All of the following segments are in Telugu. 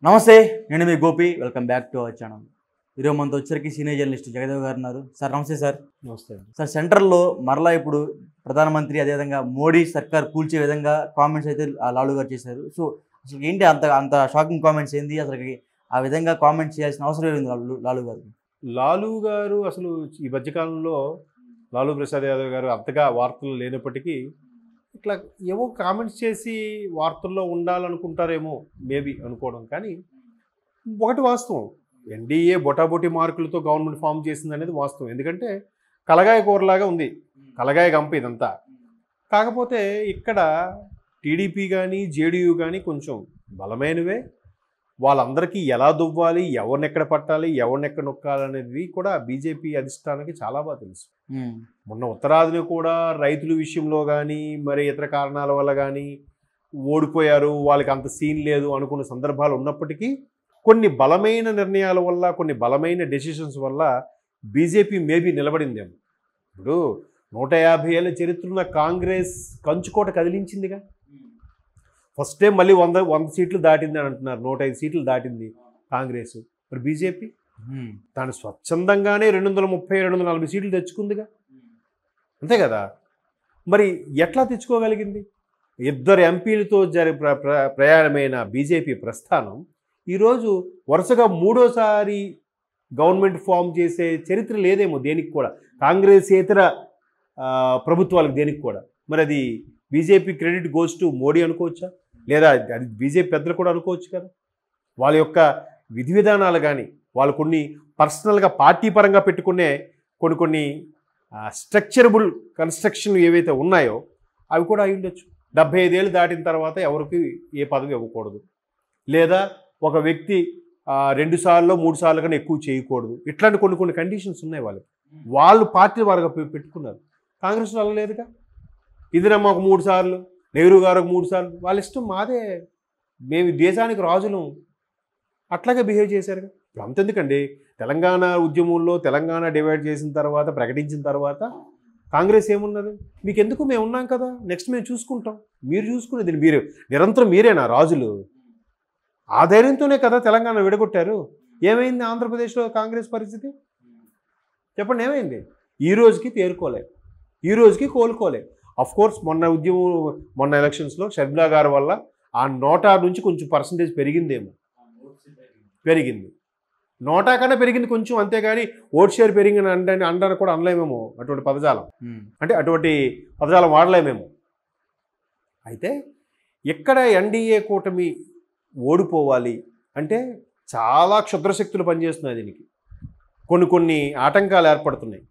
నమస్తే, నేను మీ Gopi. Welcome back to our channel. ఈరోజు మనతో వచ్చరికి సీనియర్ జర్నలిస్ట్ జగదేవ్ గారు ఉన్నారు. సార్ నమస్తే. సార్ నమస్తే. సార్, సెంట్రల్లో మరలా ఇప్పుడు ప్రధానమంత్రి అదేవిధంగా మోడీ సర్కార్ కూల్చే విధంగా కామెంట్స్ అయితే లాలు గారు చేశారు. సో అసలు ఏంటి అంత షాకింగ్ కామెంట్స్ ఏంది? అసలు ఆ విధంగా కామెంట్స్ చేయాల్సిన అవసరం ఏంది లాలు గారు? లాలు గారు అసలు ఈ మధ్యకాలంలో లాలూ ప్రసాద్ యాదవ్ గారు అంతగా వార్తలు లేనప్పటికీ ఇట్లా ఏవో కామెంట్స్ చేసి వార్తల్లో ఉండాలనుకుంటారేమో మేబీ అనుకోవడం. కానీ ఒకటి వాస్తవం, ఎన్డీఏ బొటాబొటి మార్కులతో గవర్నమెంట్ ఫామ్ చేసింది అనేది వాస్తవం. ఎందుకంటే కలగాయ కూరలాగా ఉంది, కలగాయ గంప ఇదంతా. కాకపోతే ఇక్కడ టీడీపీ కానీ జేడీయూ కానీ కొంచెం బలమైనవే. వాళ్ళందరికీ ఎలా దువ్వాలి, ఎవరిని ఎక్కడ పట్టాలి, ఎవరిని ఎక్కడ నొక్కాలనేది కూడా బీజేపీ అధిష్టానానికి చాలా బాగా తెలుసు. మొన్న ఉత్తరాదిని కూడా రైతుల విషయంలో కానీ మరి ఇతర కారణాల వల్ల కానీ ఓడిపోయారు, వాళ్ళకి అంత సీన్ లేదు అనుకున్న సందర్భాలు ఉన్నప్పటికీ కొన్ని బలమైన నిర్ణయాల వల్ల, కొన్ని బలమైన డెసిషన్స్ వల్ల బీజేపీ మేబీ నిలబడిందేమో. ఇప్పుడు 150 ఏళ్ళ చరిత్రన్న కాంగ్రెస్ కంచుకోట కదిలించిందిగా. ఫస్ట్ టైం మళ్ళీ 100 సీట్లు దాటింది అని అంటున్నారు. 105 సీట్లు దాటింది కాంగ్రెస్. మరి బీజేపీ తాను స్వచ్ఛందంగానే 230, 240 సీట్లు తెచ్చుకుందిగా, అంతే కదా. మరి ఎట్లా తెచ్చుకోగలిగింది? ఇద్దరు ఎంపీలతో ప్రయాణమైన బీజేపీ ప్రస్థానం ఈరోజు వరుసగా మూడోసారి గవర్నమెంట్ ఫామ్ చేసే చరిత్ర లేదేమో దేనికి కూడా, కాంగ్రెసేతర ప్రభుత్వాలకు దేనికి కూడా. మరి అది BJP credit goes to Modi అనుకోవచ్చా, లేదా అది బీజేపీ పెద్దలు కూడా అనుకోవచ్చు కదా. వాళ్ళ యొక్క విధి విధానాలు కానీ, వాళ్ళు కొన్ని పర్సనల్గా పార్టీ పరంగా పెట్టుకునే కొన్ని స్ట్రక్చరబుల్ కన్స్ట్రక్షన్లు ఏవైతే ఉన్నాయో అవి కూడా అయి ఉండొచ్చు. 75 ఏళ్ళు దాటిన తర్వాత ఎవరికి ఏ పదవి ఇవ్వకూడదు, లేదా ఒక వ్యక్తి 2 సార్లు 3 సార్లు కన్నా ఎక్కువ చేయకూడదు. ఇట్లాంటి కొన్ని కండిషన్స్ ఉన్నాయి వాళ్ళకి. వాళ్ళు పార్టీ వారుగా పెట్టుకున్నారు. కాంగ్రెస్ వాళ్ళు లేదుగా. ఇందిరమ్మ ఒక 3 సార్లు, నెహ్రూ గారు ఒక 3 సార్లు, వాళ్ళ ఇష్టం, మాదే, మేము దేశానికి రాజులు, అట్లాగే బిహేవ్ చేశారుగా. ఇప్పుడు అంతెందుకండి, తెలంగాణ ఉద్యమంలో తెలంగాణ డివైడ్ చేసిన తర్వాత, ప్రకటించిన తర్వాత కాంగ్రెస్ ఏమున్నది, మీకు ఎందుకు, మేము ఉన్నాం కదా, నెక్స్ట్ మేము చూసుకుంటాం, మీరు చూసుకునేది, మీరు నిరంతరం మీరేనా రాజులు? ఆ ధైర్యంతోనే కదా తెలంగాణ విడగొట్టారు. ఏమైంది ఆంధ్రప్రదేశ్లో కాంగ్రెస్ పరిస్థితి చెప్పండి, ఏమైంది? ఈ రోజుకి తేరుకోలే, ఈ రోజుకి కోలుకోలే. కోర్స్ మొన్న ఎలక్షన్స్లో షర్మిలా గారి వల్ల ఆ నోటా నుంచి కొంచెం పర్సంటేజ్ పెరిగిందేమో, పెరిగింది, నోటా కన్నా పెరిగింది కొంచెం, అంతేగాని ఓట్ షేర్ పెరిగింది అంటారు కూడా అనలేమేమో. అటువంటి పదజాలం, అంటే అటువంటి పదజాలం వాడలేమేమో. అయితే ఎక్కడ ఎన్డీఏ కూటమి ఓడిపోవాలి అంటే చాలా క్షుద్రశక్తులు పనిచేస్తున్నాయి దీనికి, కొన్ని ఆటంకాలు ఏర్పడుతున్నాయి.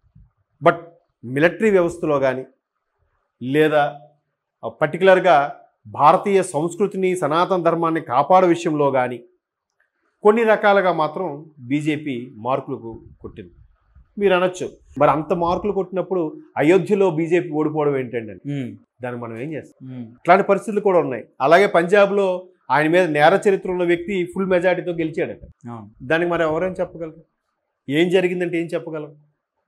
బట్ మిలిటరీ వ్యవస్థలో కానీ, లేదా పర్టికులర్గా భారతీయ సంస్కృతిని, సనాతన ధర్మాన్ని కాపాడే విషయంలో కానీ కొన్ని రకాలుగా మాత్రం బీజేపీ మార్కులకు కొట్టింది. మీరు అనొచ్చు, మరి అంత మార్కులు కొట్టినప్పుడు అయోధ్యలో బీజేపీ ఓడిపోవడం ఏంటండి? దాన్ని మనం ఏం చేస్తాం? ఇట్లాంటి పరిస్థితులు కూడా ఉన్నాయి. అలాగే పంజాబ్లో ఆయన మీద నేర చరిత్ర ఉన్న వ్యక్తి ఫుల్ మెజారిటీతో గెలిచాడట. దానికి మరి ఎవరైనా చెప్పగలరు? ఏం జరిగిందంటే ఏం చెప్పగలరు?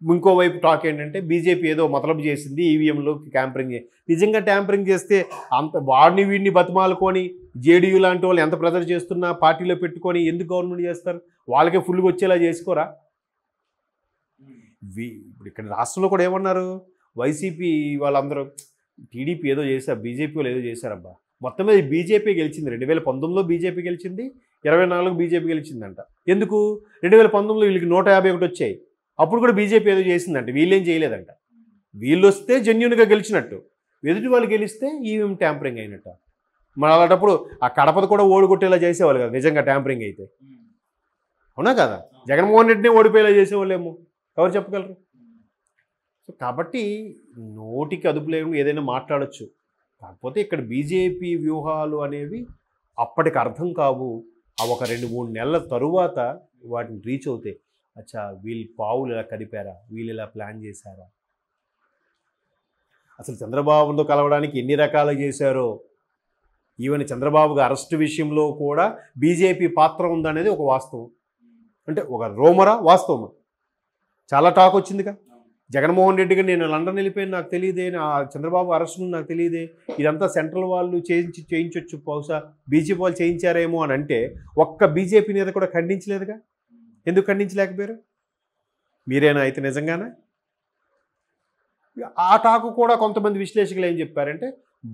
ఇంకోవైపు టాక్ ఏంటంటే బీజేపీ ఏదో మతలబు చేసింది, ఈవీఎంలోకి ట్యాంపరింగ్. నిజంగా ట్యాంపరింగ్ చేస్తే అంత వాడిని వీడిని బతిమాలుకొని జేడీయూ లాంటి వాళ్ళు ఎంత ప్రెజర్ చేస్తున్నా పార్టీలో పెట్టుకొని ఎందుకు గవర్నమెంట్ చేస్తారు? వాళ్ళకే ఫుల్గా వచ్చేలా చేసుకోరా? ఇప్పుడు ఇక్కడ రాష్ట్రంలో కూడా ఏమన్నారు, వైసీపీ వాళ్ళందరూ టీడీపీ ఏదో చేశారు, బీజేపీ వాళ్ళు ఏదో చేశారబ్బా, మొత్తం మీద బీజేపీ గెలిచింది. 2019లో బీజేపీ గెలిచింది, 24 బీజేపీ గెలిచిందంట. ఎందుకు? 2019లో వీళ్ళకి 151 వచ్చాయి, అప్పుడు కూడా బీజేపీ ఏదో చేసిందంట, వీళ్ళేం చేయలేదంట. వీళ్ళు వస్తే జెన్యున్గా గెలిచినట్టు, ఎదుటి వాళ్ళు గెలిస్తే ఈవీఎం ట్యాంపరింగ్ అయినట్టు. మరి అలాంటప్పుడు ఆ కడపది కూడా ఓడికొట్టేలా చేసేవాళ్ళు కదా నిజంగా ట్యాంపరింగ్ అయితే, అవునా కదా? జగన్మోహన్ రెడ్డిని ఓడిపోయేలా చేసేవాళ్ళేమో, ఎవరు చెప్పగలరు? సో కాబట్టి నోటికి అదుపు లేకుండా ఏదైనా మాట్లాడచ్చు. కాకపోతే ఇక్కడ బీజేపీ వ్యూహాలు అనేవి అప్పటికి అర్థం కావు. అవి ఒక 2-3 నెలల తరువాత వాటిని రీచ్ అవుతాయి. అచ్చా, వీళ్ళు పావులు ఇలా కదిపారా, వీళ్ళు ఇలా ప్లాన్ చేశారా, అసలు చంద్రబాబుతో కలవడానికి ఎన్ని రకాలు చేశారో. ఈవెన్ చంద్రబాబుగా అరెస్ట్ విషయంలో కూడా బీజేపీ పాత్ర ఉందనేది ఒక వాస్తవం. అంటే ఒక రోమరా వాస్తవం, చాలా టాక్ వచ్చిందిగా. జగన్మోహన్ రెడ్డికి నేను లండన్ వెళ్ళిపోయాను నాకు తెలియదే, చంద్రబాబు అరెస్ట్ నాకు తెలియదే, ఇదంతా సెంట్రల్ వాళ్ళు చేయించవచ్చు, బహుశా బీజేపీ వాళ్ళు చేయించారేమో అని అంటే ఒక్క బీజేపీ నేత కూడా ఖండించలేదుగా. ఎందుకు ఖండించలేకపోయారు? మీరేనా అయితే నిజంగానే? ఆ టాకు కూడా కొంతమంది విశ్లేషకులు ఏం చెప్పారంటే,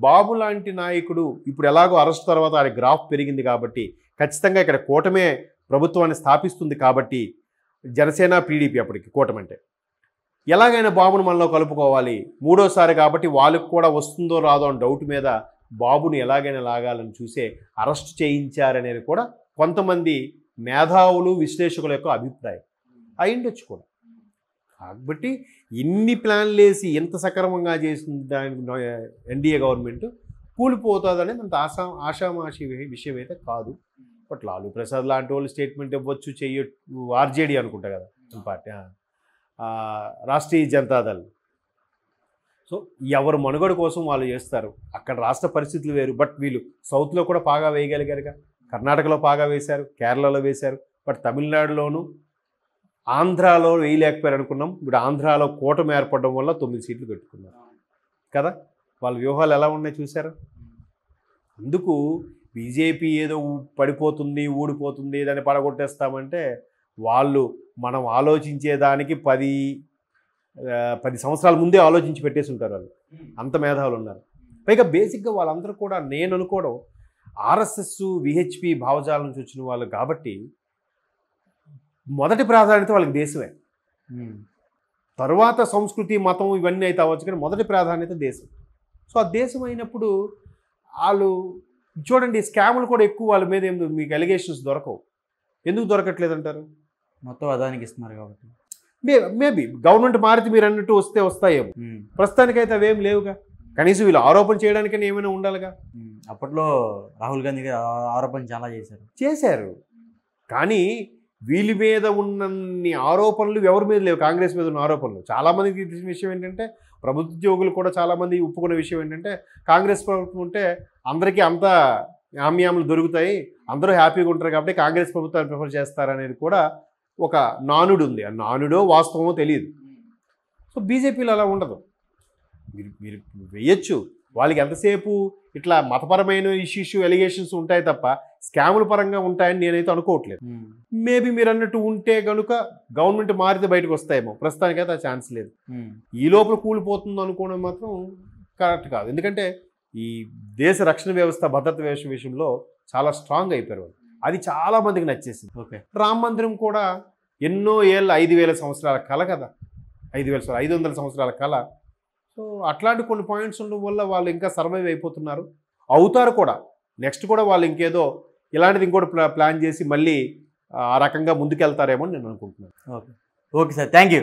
బాబు లాంటి నాయకుడు ఇప్పుడు ఎలాగో అరెస్ట్ తర్వాత ఆయన గ్రాఫ్ పెరిగింది కాబట్టి ఖచ్చితంగా ఇక్కడ కూటమే ప్రభుత్వాన్ని స్థాపిస్తుంది కాబట్టి, జనసేన టీడీపీ అప్పటికి కూటమి అంటే ఎలాగైనా బాబును మనలో కలుపుకోవాలి, మూడోసారి కాబట్టి వాళ్ళకు కూడా వస్తుందో రాదో అని డౌట్ మీద బాబుని ఎలాగైనా లాగాలని చూసే అరెస్ట్ చేయించారనేది కూడా కొంతమంది మేధావులు విశ్లేషకుల యొక్క అభిప్రాయం అయిండొచ్చు కూడా. కాబట్టి ఇన్ని ప్లాన్లు వేసి ఎంత సక్రమంగా చేసింది దానికి ఎన్డీఏ గవర్నమెంట్ కూలిపోతుందనేది అంత ఆషామాషి విషయం అయితే కాదు. బట్ లాలూ ప్రసాద్ లాంటి వాళ్ళు స్టేట్మెంట్ ఇవ్వచ్చు, చెయ్యొచ్చు. ఆర్జేడీ అనుకుంటా కదా పార్టీ, రాష్ట్రీయ జనతాదళ్. సో ఎవరు మనుగడ కోసం వాళ్ళు చేస్తారు. అక్కడ రాష్ట్ర పరిస్థితులు వేరు. బట్ వీళ్ళు సౌత్లో కూడా బాగా వేయగలిగారుగా, కర్ణాటకలో బాగా వేశారు, కేరళలో వేశారు. బట్ తమిళనాడులోను ఆంధ్రాలో వేయలేకపోయారు అనుకున్నాం. ఇప్పుడు ఆంధ్రాలో కూటమి ఏర్పడడం వల్ల 9 సీట్లు పెట్టుకున్నారు కదా. వాళ్ళ వ్యూహాలు ఎలా ఉన్నాయి చూశారు. అందుకు బీజేపీ ఏదో పడిపోతుంది, ఊడిపోతుంది, దాన్ని పడగొట్టేస్తామంటే వాళ్ళు మనం ఆలోచించేదానికి 10 సంవత్సరాల ముందే ఆలోచించి పెట్టేసి ఉంటారు. వాళ్ళు అంత మేధావులు ఉన్నారు. పైగా బేసిక్గా వాళ్ళందరూ కూడా నేను అనుకోవడం ఆర్ఎస్ఎస్ విహెచ్పి భావజాలం నుంచి వచ్చిన వాళ్ళు కాబట్టి మొదటి ప్రాధాన్యత వాళ్ళకి దేశమే. తర్వాత సంస్కృతి, మతం ఇవన్నీ అయితే అవ్వచ్చు, కానీ మొదటి ప్రాధాన్యత దేశం. సో ఆ దేశం అయినప్పుడు వాళ్ళు చూడండి, స్కాములు కూడా ఎక్కువ వాళ్ళ మీద మీకు ఎలిగేషన్స్ దొరకవు. ఎందుకు దొరకట్లేదంటారు? మొత్తం అదానికి ఇస్తున్నారు కాబట్టి. మేబీ గవర్నమెంట్ మారితే మీరు అన్నట్టు వస్తాయేమో. ప్రస్తుతానికైతే అవేం లేవుగా. కనీసం వీళ్ళు ఆరోపణ చేయడానికైనా ఏమైనా ఉండాలిగా. అప్పట్లో రాహుల్ గాంధీ గారు ఆరోపణ చాలా చేశారు. కానీ వీళ్ళ మీద ఉన్నన్ని ఆరోపణలు ఎవరి మీద లేవు. కాంగ్రెస్ మీద ఉన్న ఆరోపణలు చాలామందికి తెలిసిన విషయం ఏంటంటే, ప్రభుత్వ ఉద్యోగులు కూడా చాలామంది ఒప్పుకున్న విషయం ఏంటంటే, కాంగ్రెస్ ప్రభుత్వం ఉంటే అందరికీ అంతా ఆమ్యాములు దొరుకుతాయి, అందరూ హ్యాపీగా ఉంటారు కాబట్టి కాంగ్రెస్ ప్రభుత్వాన్ని ప్రిఫర్ చేస్తారనేది కూడా ఒక నానుడు ఉంది. ఆ నానుడో వాస్తవమో తెలియదు. సో బీజేపీలో అలా ఉండదు. మీరు వేయచ్చు, వాళ్ళకి ఎంతసేపు ఇట్లా మతపరమైన ఇష్యూస్ ఎలిగేషన్స్ ఉంటాయి తప్ప స్కాముల పరంగా ఉంటాయని నేనైతే అనుకోవట్లేదు. మేబీ మీరు అన్నట్టు ఉంటే కనుక గవర్నమెంట్ మారితే బయటకు వస్తాయేమో. ప్రస్తుతానికైతే ఆ ఛాన్స్ లేదు. ఈ లోపల కూలిపోతుంది అనుకోవడం మాత్రం కరెక్ట్ కాదు. ఎందుకంటే ఈ దేశ రక్షణ వ్యవస్థ, భద్రత వ్యవస్థ విషయంలో చాలా స్ట్రాంగ్ అయిపోయారు వాళ్ళు. అది చాలా మందికి నచ్చేసింది. ఓకే, రామ మందిరం కూడా ఎన్నో ఏళ్ళ 5000 సంవత్సరాల కళ కదా, 500 సంవత్సరాల కళ. సో అట్లాంటి కొన్ని పాయింట్స్ ఉండడం వల్ల వాళ్ళు ఇంకా సర్వైవ్ అయిపోతున్నారు, అవుతారు కూడా. నెక్స్ట్ కూడా వాళ్ళు ఇంకేదో ఇలాంటిది ఇంకోటి ప్లాన్ చేసి మళ్ళీ ఆ రకంగా ముందుకెళ్తారేమో నేను అనుకుంటున్నాను. Okay sir, thank you.